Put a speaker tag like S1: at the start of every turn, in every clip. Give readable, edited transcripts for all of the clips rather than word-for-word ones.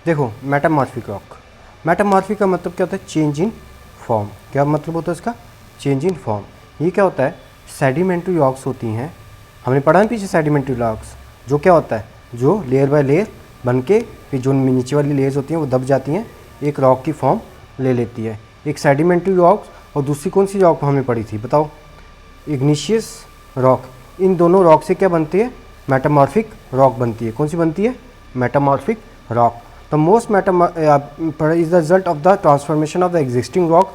S1: देखो metamorphic rock, metamorphic का मतलब क्या होता है? Change in form. क्या मतलब होता है इसका? Change in form. ये क्या होता है? सेडिमेंट्री रॉक्स होती हैं, हमने पढ़ा है पीछे सेडिमेंट्री रॉक्स, जो क्या होता है, जो लेयर बाय लेयर बन के फिर जो नीचे वाली लेयर्स होती हैं वो दब जाती हैं, एक रॉक की फॉर्म ले लेती है। एक सेडिमेंट्री रॉक्स और दूसरी कौन सी रॉक हमने पढ़ी थी बताओ? Igneous rock. इन दोनों रॉक से क्या बनती है? मेटामॉर्फिक रॉक बनती है। कौन सी बनती है? Metamorphic rock. The most is the result of the transformation of the existing rock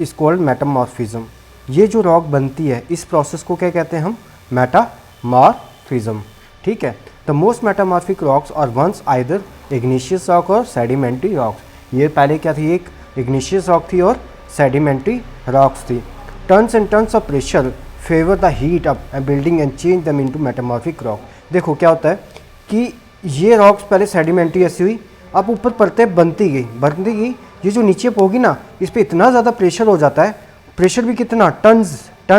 S1: is called metamorphism. ये जो रॉक बनती है इस प्रोसेस को क्या कहते हैं हम? मेटामॉर्फिज्म। ठीक है। The most metamorphic rocks are ones either igneous rock और सेडिमेंट्री रॉक्स। ये पहले क्या थी? एक इग्निशियस रॉक थी और सेडिमेंट्री रॉक्स थी। Tons and tons of pressure favour the heat up and building and change them into metamorphic rock. देखो क्या होता है कि ये रॉक्स पहले सेडिमेंट्री ऐसी हुई, अब ऊपर परतें बनती गई। ये जो नीचे होगी ना, इस पर इतना ज़्यादा प्रेशर हो जाता है। प्रेशर भी कितना? टन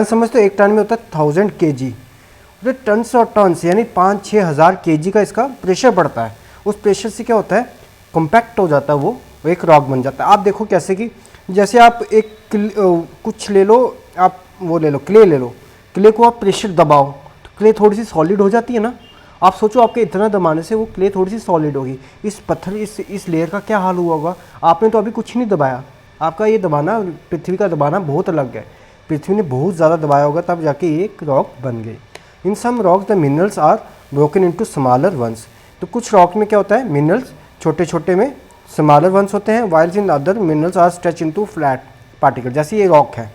S1: समझते हो? एक टन में होता है 1000 kg। टन्स और टन्स यानी 5-6 हज़ार kg का इसका प्रेशर पड़ता है। उस प्रेशर से क्या होता है? कॉम्पैक्ट हो जाता है, वो एक रॉक बन जाता है। आप देखो कैसे कि जैसे आप एक कुछ ले लो, आप वो ले लो, क्ले ले लो, क्ले को आप प्रेशर दबाओ तो क्ले थोड़ी सी सॉलिड हो जाती है ना। आप सोचो आपके इतना दबाने से वो क्ले थोड़ी सी सॉलिड होगी। इस पत्थर इस लेयर का क्या हाल हुआ होगा? आपने तो अभी कुछ नहीं दबाया, आपका ये दबाना, पृथ्वी का दबाना बहुत अलग है। पृथ्वी ने बहुत ज़्यादा दबाया होगा तब जाके एक रॉक बन गई। In some rocks the minerals are broken into smaller ones. तो कुछ रॉक में क्या होता है? मिनरल्स छोटे छोटे में स्मॉलर वंस होते हैं, whiles in other minerals are stretch into flat particle. जैसे ये रॉक है,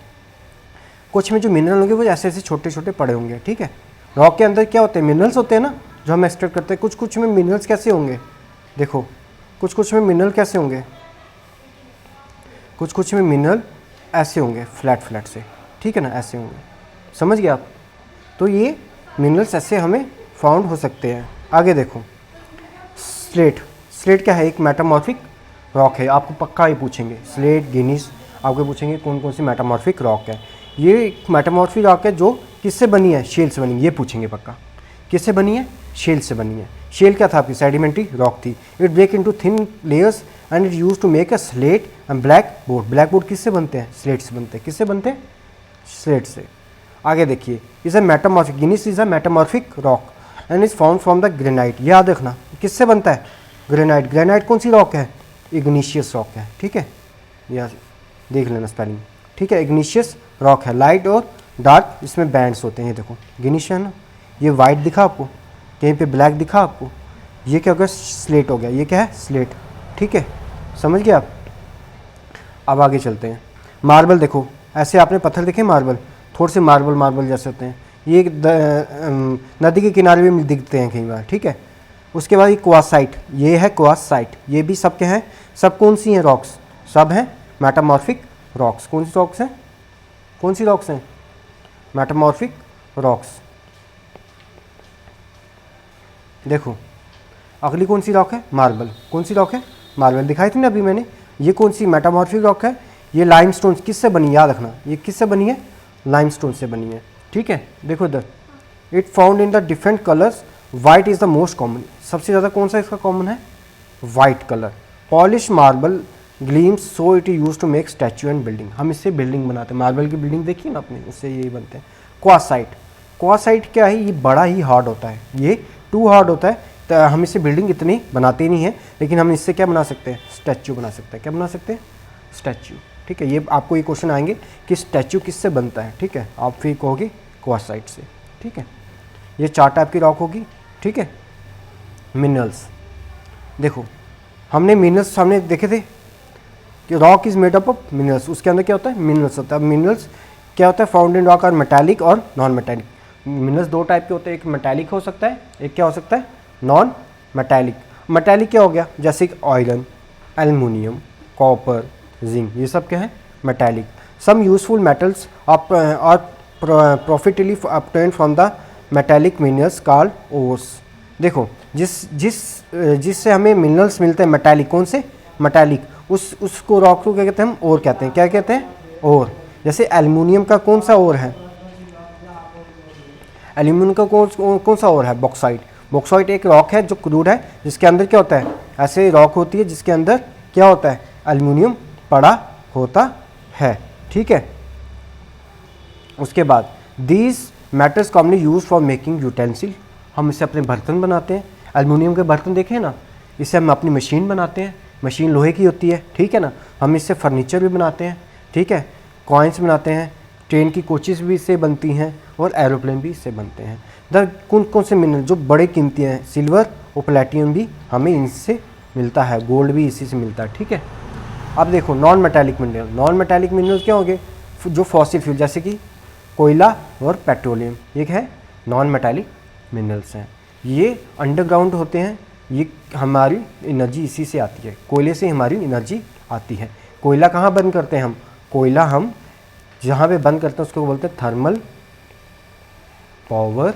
S1: कुछ में जो मिनरल होंगे वो ऐसे ऐसे छोटे छोटे पड़े होंगे। ठीक है। रॉक के अंदर क्या होते हैं? मिनरल्स होते हैं ना, जो हम एक्सट्रैक्ट करते हैं। कुछ कुछ में मिनरल्स कैसे होंगे? देखो कुछ कुछ में मिनरल कैसे होंगे? कुछ कुछ में मिनरल ऐसे होंगे, फ्लैट फ्लैट से। ठीक है ना, ऐसे होंगे। समझ गए आप? तो ये मिनरल्स ऐसे हमें फाउंड हो सकते हैं। आगे देखो, स्लेट। स्लेट क्या है? एक मेटामॉर्फिक रॉक है। आपको पक्का ही पूछेंगे, स्लेट, गिनीस, आपको पूछेंगे कौन कौन सी मेटामॉर्फिक रॉक है। ये एक मेटामॉर्फिक रॉक है जो किससे बनी है? शेल से बनी है। ये पूछेंगे पक्का, किससे बनी है? शेल से बनी है। शेल क्या था आपकी? सेडिमेंट्री रॉक थी। It break into thin layers and it use to make a slate and blackboard. Blackboard किससे बनते हैं? स्लेट से बनते हैं। किससे बनते हैं? स्लेट से। आगे देखिए, is a metamorphic, Guinness is a metamorphic rock and is found from the granite. याद रखना किससे बनता है? ग्रेनाइट। ग्रेनाइट कौन सी रॉक है? इग्निशियस रॉक है। ठीक है, यह देख लेना स्पेलिंग। ठीक है, इग्निशियस रॉक है। लाइट और डार्क इसमें बैंड्स होते हैं। ये देखो गिनीशियस है ना, ये वाइट दिखा आपको, कहीं पे ब्लैक दिखा आपको, ये क्या हो गया? स्लेट हो गया। ये क्या है? स्लेट। ठीक है, समझ गए आप? अब आगे चलते हैं। मार्बल देखो, ऐसे आपने पत्थर देखे मार्बल, थोड़े से मार्बल जैसे होते हैं। ये नदी के किनारे भी दिखते हैं कई बार। ठीक है, उसके बाद ये क्वासाइट, ये है क्वासाइट। ये भी सब क्या है? सब कौन सी हैं रॉक्स? सब हैं मेटामॉर्फिक रॉक्स। कौन सी रॉक्स हैं? कौन सी रॉक्स हैं? Metamorphic rocks. देखो अगली कौन सी रॉक है? मार्बल। कौन सी रॉक है? मार्बल दिखाई थी ना अभी मैंने। ये कौन सी मेटामॉर्फिक रॉक है? ये लाइमस्टोन। किससे बनी? याद रखना, ये किससे बनी है? लाइमस्टोन से बनी है। ठीक है, देखो इधर, it found in the different colours, white is the most common. सबसे ज़्यादा कौन सा इसका कॉमन है? White colour. Polish marble gleams so it use to make statue and building. हम इससे बिल्डिंग बनाते हैं। मार्बल की बिल्डिंग देखी ना आपने, उससे यही बनते हैं। क्वासाइट। क्वासाइट क्या है? ये बड़ा ही हार्ड होता है, ये टू हार्ड होता है, तो हम इससे बिल्डिंग इतनी बनाते नहीं हैं, लेकिन हम इससे क्या बना सकते हैं? स्टैचू बना सकते हैं। क्या बना सकते हैं? स्टैचू। ठीक है, ये आपको ये क्वेश्चन आएंगे कि स्टैचू किससे बनता है। ठीक है, आप फिर कहोगे क्वासाइट से। ठीक है, ये 4 टाइप की रॉक होगी। ठीक है, मिनरल्स देखो, हमने मिनरल्स सामने देखे थे कि rock is made up of minerals. उसके अंदर क्या होता है? मिनरल्स होता है। मिनरल्स क्या होता है? Found in rock are metallic और नॉन मेटालिक। मिनरल्स 2 टाइप के होते हैं, एक मेटालिक हो सकता है, एक क्या हो सकता है? Non metallic. मेटालिक क्या हो गया? जैसे आयरन, एल्युमिनियम, कॉपर, जिंक, ये सब क्या है? Metallic. Some useful metals are profitably obtained from the metallic minerals called ores. देखो जिससे हमें मिनरल्स मिलते हैं मेटालिक, कौन से? मेटालिक, उसको रॉक को क्या कहते हैं? हम ओर कहते हैं। क्या कहते हैं? ओर। जैसे एल्युमिनियम का कौन सा ओर है? एल्यूमिनियम का कौन सा ओर है? बॉक्साइट। बॉक्साइट एक रॉक है जो क्रूड है, जिसके अंदर क्या होता है? ऐसे रॉक होती है जिसके अंदर क्या होता है, एल्युमिनियम पड़ा होता है, ठीक है। उसके बाद these matters commonly use for making utensil, हम इससे अपने बर्तन बनाते हैं। एल्युमिनियम के बर्तन देखे ना, इससे हम अपनी मशीन बनाते हैं, मशीन लोहे की होती है, ठीक है ना। हम इससे फर्नीचर भी बनाते हैं, ठीक है, कॉइन्स बनाते हैं, ट्रेन की कोचेस भी इससे बनती हैं और एरोप्लेन भी इससे बनते हैं। द कौन कौन से मिनरल जो बड़े कीमती हैं, सिल्वर और प्लेटिनम भी हमें इनसे मिलता है, गोल्ड भी इसी से मिलता है, ठीक है। अब देखो non metallic mineral, non metallic mineral क्या होंगे, जो फॉसिल फ्यूल जैसे कि कोयला और पेट्रोलियम, ये है नॉन मेटालिक मिनरल्स हैं। ये अंडरग्राउंड होते हैं, ये हमारी एनर्जी इसी से आती है, कोयले से हमारी एनर्जी आती है। कोयला कहाँ बंद करते हैं हम, कोयला हम जहाँ पे बंद करते हैं उसको बोलते हैं थर्मल पावर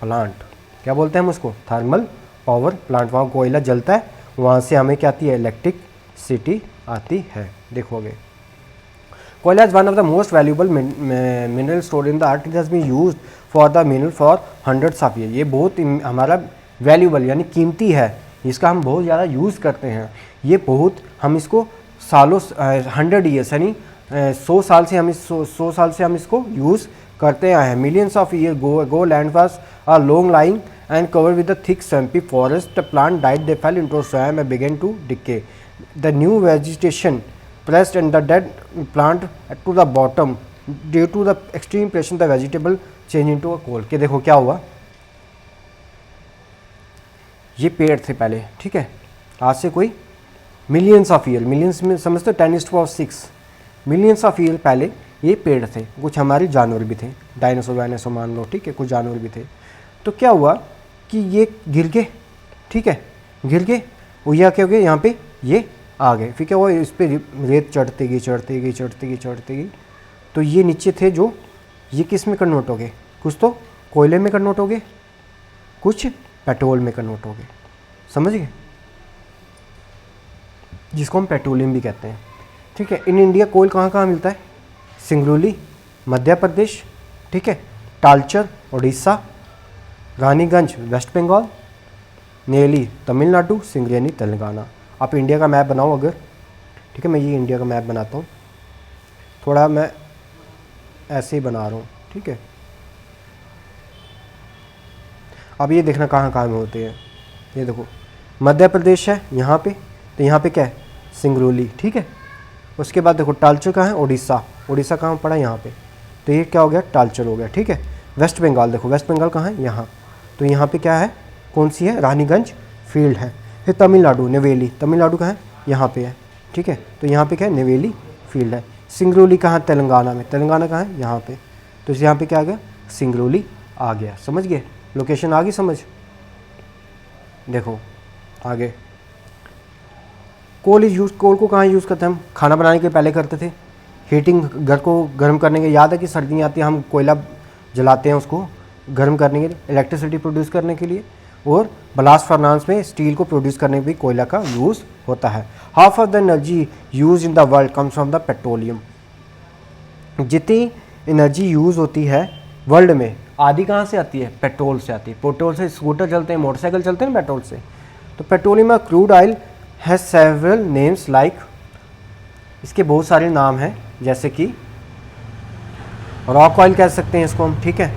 S1: प्लांट। क्या बोलते हैं हम उसको, थर्मल पावर प्लांट। वहाँ कोयला जलता है, वहाँ से हमें क्या आती है, इलेक्ट्रिसिटी आती है। देखोगे कोयला is one of the most valuable mineral store in the earth, it has been used for the mineral for hundreds of year. ये बहुत हमारा वैल्यूबल यानी कीमती है, इसका हम बहुत ज़्यादा यूज़ करते हैं। ये बहुत हम इसको सालों 100 ईयर्स यानी 100 साल से हम 100 साल से हम इसको यूज़ करते आए हैं। Millions of year go land was a long line and cover with the thick swampy forest, the plant died, they fell into swamp and began to decay, the new vegetation pressed and the dead plant to the bottom due to the extreme pressure, the vegetable change into a coal। के देखो क्या हुआ, ये पेड़ थे पहले, ठीक है, आज से कोई मिलियंस ऑफ ईयर, मिलियंस में समझते 10⁻⁶ मिलियंस ऑफ ईयर पहले ये पेड़ थे। कुछ हमारे जानवर भी थे, डायनासोर वायनासोर मान लो, ठीक है, कुछ जानवर भी थे। तो क्या हुआ कि ये गिर गए, ठीक है, गिर गए, या क्या हो गया, यहाँ पे ये आ गए, फिर क्या हुआ, इस पर रेत चढ़ती गई चढ़ती गई चढ़ती गई चढ़ती गई, तो ये नीचे थे जो, ये किस में कन्वर्ट हो गए, कुछ तो कोयले में कन्वर्ट हो गए, कुछ पेट्रोल में कन्वर्ट हो गए, समझ गए, जिसको हम पेट्रोलियम भी कहते हैं, ठीक है। इन इंडिया कोयल कहाँ कहाँ मिलता है, सिंगरौली मध्य प्रदेश, ठीक है, तालचर उड़ीसा, रानीगंज वेस्ट बंगाल, नेली तमिलनाडु, सिंगरेनी तेलंगाना। आप इंडिया का मैप बनाओ अगर, ठीक है, मैं ये इंडिया का मैप बनाता हूँ, थोड़ा मैं ऐसे ही बना रहा हूँ, ठीक है। अब ये देखना कहाँ कहाँ में होते हैं, ये देखो मध्य प्रदेश है यहाँ पे, तो यहाँ पे क्या है, सिंगरौली, ठीक है। उसके बाद देखो तालचर कहाँ है, उड़ीसा, उड़ीसा कहाँ पड़ा, यहाँ पे, तो ये क्या हो गया, तालचर हो गया, ठीक है। वेस्ट बंगाल देखो, वेस्ट बंगाल कहाँ है, यहाँ, तो यहाँ पे क्या है, कौन सी है, रानीगंज फील्ड है। फिर तमिलनाडु नेवेली, तमिलनाडु कहाँ है, यहाँ पे है, ठीक है, तो यहाँ पे क्या है, नेवेली फील्ड है। सिंगरौली कहाँ, तेलंगाना में, तेलंगाना कहाँ है, यहाँ पे, तो यहाँ पे क्या आ गया, सिंगरौली आ गया, समझ गए, लोकेशन आ गई समझ। देखो आगे, कोल इज यूज, कोल को कहाँ यूज़ करते हैं हम, खाना बनाने के पहले करते थे, हीटिंग घर को गर्म करने के, याद है कि सर्दियाँ आती हैं हम कोयला जलाते हैं उसको गर्म करने के लिए, इलेक्ट्रिसिटी प्रोड्यूस करने के लिए, और ब्लास्ट फर्नांस में स्टील को प्रोड्यूस करने में भी कोयला का यूज़ होता है। Half of the energy use in the world comes from the petroleum. जितनी एनर्जी यूज़ होती है वर्ल्ड में, आधी कहाँ से आती है, पेट्रोल से आती है। पेट्रोल से स्कूटर चलते हैं, मोटरसाइकिल चलते हैं ना पेट्रोल से। तो petroleum crude oil has several names like, इसके बहुत सारे नाम हैं, जैसे कि रॉक ऑयल कह सकते हैं इसको हम, ठीक है,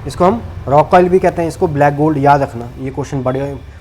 S1: इसको हम रॉक ऑयल भी कहते हैं, इसको ब्लैक गोल्ड, याद रखना, ये क्वेश्चन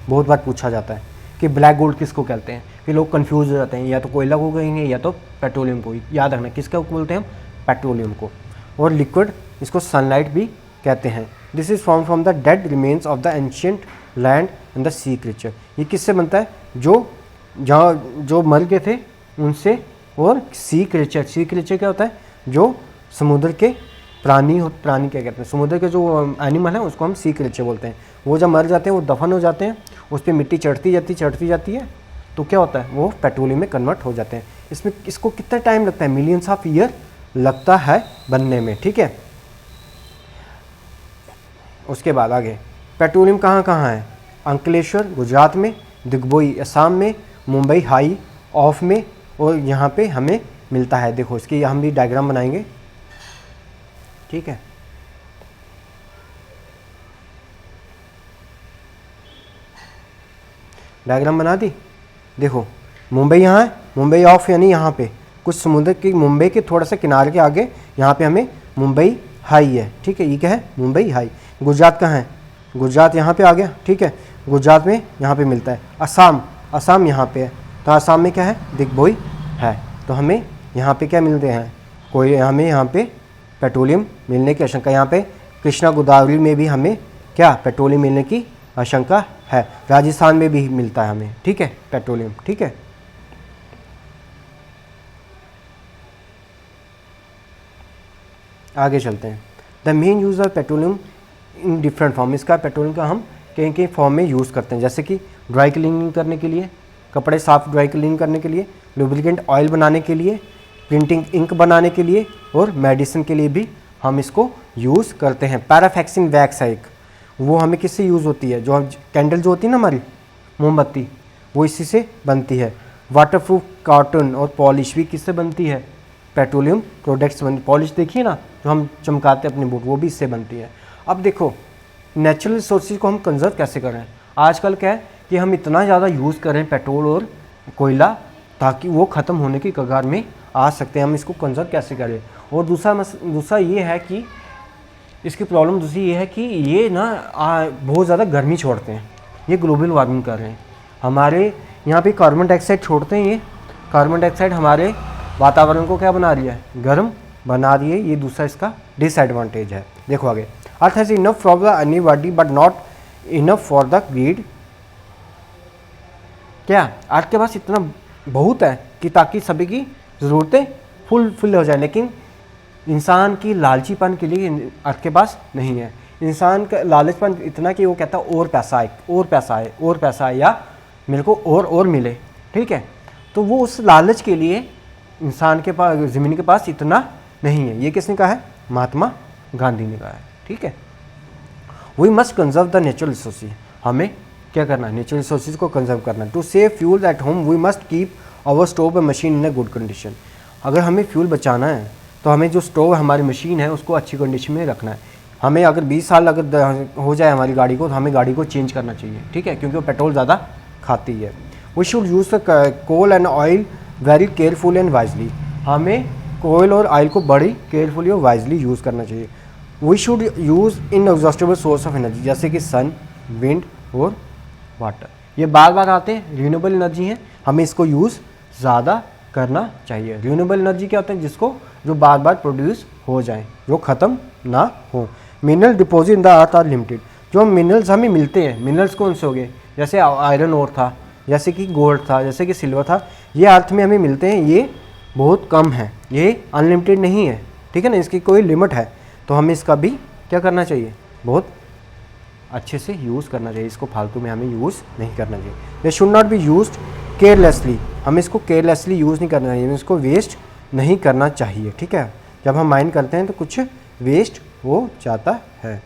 S1: बहुत बार पूछा जाता है कि ब्लैक गोल्ड किसको कहते हैं, फिर लोग कंफ्यूज हो जाते हैं, या तो कोयला को कहेंगे या तो पेट्रोलियम को। याद रखना किसका बोलते हैं हम, पेट्रोलियम को। और लिक्विड, इसको सनलाइट भी कहते हैं। This is form from the dead remains of the ancient land and the sea creature. ये किससे बनता है, जो मर गए थे उनसे, और सी क्रीचर, सी क्रीचर क्या होता है, जो समुद्र के प्राणी क्या कहते हैं, समुद्र के जो एनिमल हैं उसको हम सी क्रीचर बोलते हैं। वो जब मर जाते हैं, वो दफन हो जाते हैं, उस पर मिट्टी चढ़ती जाती है, तो क्या होता है, वो पेट्रोलियम में कन्वर्ट हो जाते हैं। इसको कितना टाइम लगता है, मिलियंस ऑफ ईयर लगता है बनने में, ठीक है। उसके बाद आगे, पेट्रोलियम कहाँ कहाँ है, अंकलेश्वर गुजरात में, दिग्बोई असम में, मुंबई हाई ऑफ में, और यहाँ पे हमें मिलता है। देखो इसकी हम भी डायग्राम बनाएंगे, ठीक है। डायग्राम बना दी। देखो मुंबई यहाँ है, मुंबई ऑफ यानी यहाँ पे कुछ समुद्र की, मुंबई के थोड़ा सा किनारे के आगे यहाँ पे हमें मुंबई हाई है, ठीक है, ये क्या है मुंबई हाई। गुजरात कहाँ है, गुजरात यहाँ पे आ गया, ठीक है, गुजरात में यहाँ पे मिलता है। असम, असम यहाँ पे है, तो असम में क्या है दिग्बोई है। तो हमें यहाँ पे क्या मिलते हैं, कोई हमें यहाँ पे पेट्रोलियम मिलने की आशंका, यहाँ पे कृष्णा गोदावरी में भी हमें क्या पेट्रोलियम मिलने की आशंका है। राजस्थान में भी मिलता है हमें, ठीक है, पेट्रोलियम, ठीक है। आगे चलते हैं। The main use of petroleum in different form, इसका पेट्रोलियम का हम कहीं कहीं फॉर्म में यूज़ करते हैं, जैसे कि ड्राई क्लीनिंग करने के लिए, कपड़े साफ ड्राई क्लीनिंग करने के लिए, लुब्रिकेंट ऑयल बनाने के लिए, प्रिंटिंग इंक बनाने के लिए और मेडिसिन के लिए भी हम इसको यूज़ करते हैं। पैराफिक्सिन वैक्स है एक, वो हमें किससे यूज़ होती है, जो हम कैंडल जो होती है ना हमारी मोमबत्ती, वो इसी से बनती है। वाटरप्रूफ कार्टन और पॉलिश भी किससे बनती है, पेट्रोलियम प्रोडक्ट्स बनती। पॉलिश देखिए ना जो हम चमकाते हैं अपने बूट, वो भी इससे बनती है। अब देखो नेचुरल रिसोर्सेज को हम कंजर्व कैसे करें। आजकल क्या है कि हम इतना ज़्यादा यूज़ करें पेट्रोल और कोयला, ताकि वो ख़त्म होने की कगार में आ सकते हैं। हम इसको कंजर्व कैसे करें। और दूसरा ये है कि इसकी प्रॉब्लम दूसरी ये है कि ये ना बहुत ज़्यादा गर्मी छोड़ते हैं, ये ग्लोबल वार्मिंग कर रहे हैं। हमारे यहाँ पे कार्बन डाइऑक्साइड छोड़ते हैं, ये कार्बन डाइऑक्साइड हमारे वातावरण को क्या बना रही है, गर्म बना रही है। ये दूसरा इसका डिसएडवांटेज है। देखो आगे, earth has enough for the anybody but not enough for the greed. क्या अर्थ के पास इतना बहुत है कि ताकि सभी की ज़रूरतें फुल हो जाए, लेकिन इंसान की लालचीपन के लिए अर्थ के पास नहीं है। इंसान का लालचपन इतना कि वो कहता है और पैसा आए, और पैसा आए, और पैसा आए, या मेरे को और मिले, ठीक है। तो वो उस लालच के लिए इंसान के पास, ज़मीन के पास इतना नहीं है। ये किसने कहा है, महात्मा गांधी ने कहा है, ठीक है। We must conserve the natural resources, हमें क्या करना है, नेचुरल रिसोर्सेज को कंजर्व करना है। To save fuel at home we must keep our stove machine in a good condition. अगर हमें फ्यूल बचाना है तो हमें जो स्टोव हमारी मशीन है उसको अच्छी कंडीशन में रखना है। हमें अगर 20 साल अगर हो जाए हमारी गाड़ी को, तो हमें गाड़ी को चेंज करना चाहिए, ठीक है, क्योंकि वो पेट्रोल ज़्यादा खाती है। We should use the coal and oil very careful and wisely, हमें कोयल और ऑयल को बड़ी केयरफुली और वाइजली यूज़ करना चाहिए। We should use inexhaustible source of energy, जैसे कि सन, विंड और वाटर, ये बार बार आते हैं, रिन्यूएबल एनर्जी हैं, हमें इसको यूज़ ज़्यादा करना चाहिए। रिन्यूएबल एनर्जी क्या होता है, जिसको जो बार बार प्रोड्यूस हो जाए, जो ख़त्म ना हो। Mineral deposit in the earth are limited, जो मिनरल्स हमें मिलते हैं, मिनरल्स कौन से हो गए, जैसे आयरन ओर था, जैसे कि गोल्ड था, जैसे कि सिल्वर था, ये अर्थ में हमें मिलते हैं, ये बहुत कम है, ये अनलिमिटेड नहीं है, ठीक है ना, इसकी कोई लिमिट है। तो हमें इसका भी क्या करना चाहिए, बहुत अच्छे से यूज़ करना चाहिए, इसको फालतू में हमें यूज़ नहीं करना चाहिए। They should not be used carelessly, हमें इसको केयरलेसली यूज़ नहीं करना चाहिए, इसको वेस्ट नहीं करना चाहिए, ठीक है। जब हम माइंड करते हैं तो कुछ वेस्ट हो जाता है।